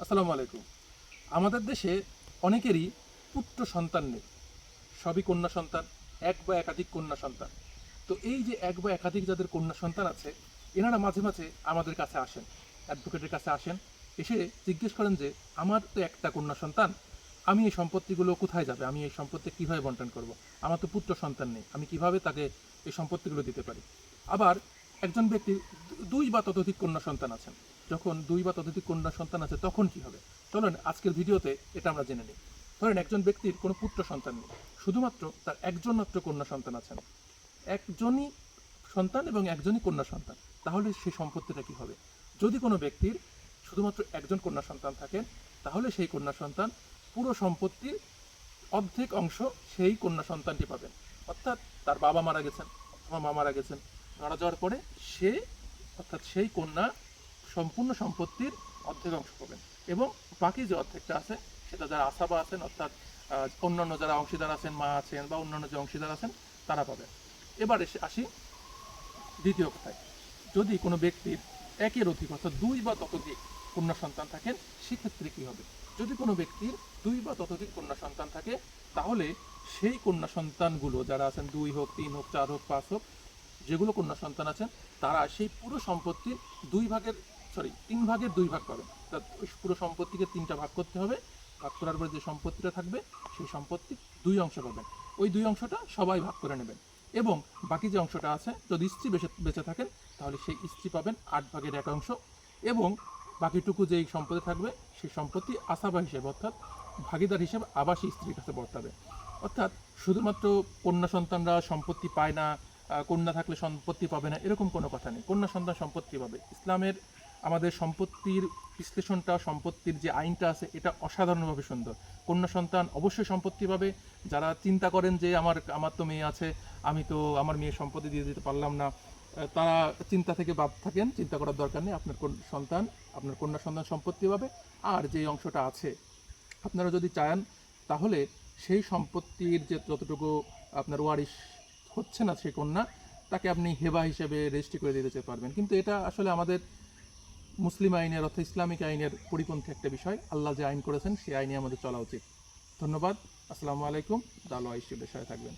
আসসালামু আলাইকুম। আমাদের দেশে অনেকেরই পুত্র সন্তান নেই, সবই কন্যা সন্তান, এক বা একাধিক কন্যা সন্তান। তো এই যে এক বা একাধিক যাদের কন্যা সন্তান আছে, এনারা মাঝে মাঝে আমাদের কাছে আসেন, অ্যাডভোকেটের কাছে আসেন, এসে জিজ্ঞেস করেন যে আমার তো একটা কন্যা সন্তান, আমি এই সম্পত্তিগুলো কোথায় যাবে, আমি এই সম্পত্তি কীভাবে বন্টন করব, আমার তো পুত্র সন্তান নেই, আমি কিভাবে তাকে এই সম্পত্তিগুলো দিতে পারি। আবার একজন ব্যক্তির দুই বা ততোধিক কন্যা সন্তান আছেন, যখন দুই বা ততোধিক কন্যা সন্তান আছে তখন কি হবে, চলুন আজকের ভিডিওতে এটা আমরা জেনে নিই। ধরেন একজন ব্যক্তির কোনো পুত্র সন্তান নেই, শুধুমাত্র তার একজন মাত্র কন্যা সন্তান আছেন, একজনই সন্তান এবং একজনই কন্যা সন্তান। তাহলে সেই সম্পত্তিটা কি হবে? যদি কোনো ব্যক্তির শুধুমাত্র একজন কন্যা সন্তান থাকেন, তাহলে সেই কন্যা সন্তান পুরো সম্পত্তির অর্ধেক অংশ সেই কন্যা সন্তানটি পাবেন। অর্থাৎ তার বাবা মারা গেছেন অথবা মা মারা গেছেন, মারা যাওয়ার পরে সে অর্থাৎ সেই কন্যা সম্পূর্ণ সম্পত্তির অর্ধেক অংশ পাবেন, এবং বাকি যে অর্ধেকটা আছে সেটা যারা আসাবা আছেন অর্থাৎ অন্যান্য যারা অংশীদার আছেন, মা আছেন বা অন্যান্য যে অংশীদার আছেন তারা পাবেন। এবার এসে আসি দ্বিতীয় কথায়। যদি কোনো ব্যক্তির একের অধিক অর্থাৎ দুই বা ততোধিক কন্যা সন্তান থাকেন, সেক্ষেত্রে কী হবে? যদি কোনো ব্যক্তির দুই বা ততোধিক কন্যা সন্তান থাকে, তাহলে সেই কন্যা সন্তানগুলো যারা আছেন, দুই হোক, তিন হোক, চার হোক, পাঁচ হোক, যেগুলো কন্যা সন্তান আছেন তারা সেই পুরো সম্পত্তির তিন ভাগের দুই ভাগ পাবেন। অর্থাৎ ওই পুরো সম্পত্তিকে তিনটা ভাগ করতে হবে, ভাগ করার পরে যে সম্পত্তিটা থাকবে সেই সম্পত্তি দুই অংশ পাবেন। ওই দুই অংশটা সবাই ভাগ করে নেবেন, এবং বাকি যে অংশটা আছে যদি স্ত্রী বেঁচে থাকেন তাহলে সেই স্ত্রী পাবেন 8/1 এবং বাকিটুকু যেই সম্পত্তি থাকবে সেই সম্পত্তি আসাবা হিসেবে অর্থাৎ ভাগিদার হিসেবে আবার সেই স্ত্রীর কাছে বর্তাবে। অর্থাৎ শুধুমাত্র কন্যা সন্তানরা সম্পত্তি পায় না, কন্যা থাকলে সম্পত্তি পাবে না, এরকম কোনো কথা নেই। কন্যা সন্তান সম্পত্তি পাবে। ইসলামের আমাদের সম্পত্তির বিশ্লেষণটা, সম্পত্তির যে আইনটা আছে এটা অসাধারণভাবে সুন্দর। কন্যা সন্তান অবশ্যই সম্পত্তি পাবে। যারা চিন্তা করেন যে আমার তো মেয়ে আছে, আমি তো আমার মেয়ের সম্পত্তি দিয়ে দিতে পারলাম না, তারা চিন্তা থেকে বাদ থাকেন, চিন্তা করার দরকার নেই। আপনার কন্যা সন্তান সম্পত্তি পাবে। আর যে অংশটা আছে আপনারা যদি চান তাহলে সেই সম্পত্তির যে যতটুকু আপনার ওয়ারিশ হচ্ছে না সেই কন্যা, তাকে আপনি হেবা হিসেবে রেজিস্ট্রি করে দিতে যেতে পারবেন। কিন্তু এটা আসলে আমাদের মুসলিম আইনের অর্থাৎ ইসলামিক আইনের পরিপন্থী একটা বিষয়। আল্লাহ যে আইন করেছেন সেই আইনে আমাদের চলা উচিত। ধন্যবাদ। আসসালামু আলাইকুম। দালো আইসিউদের সাথে থাকবেন।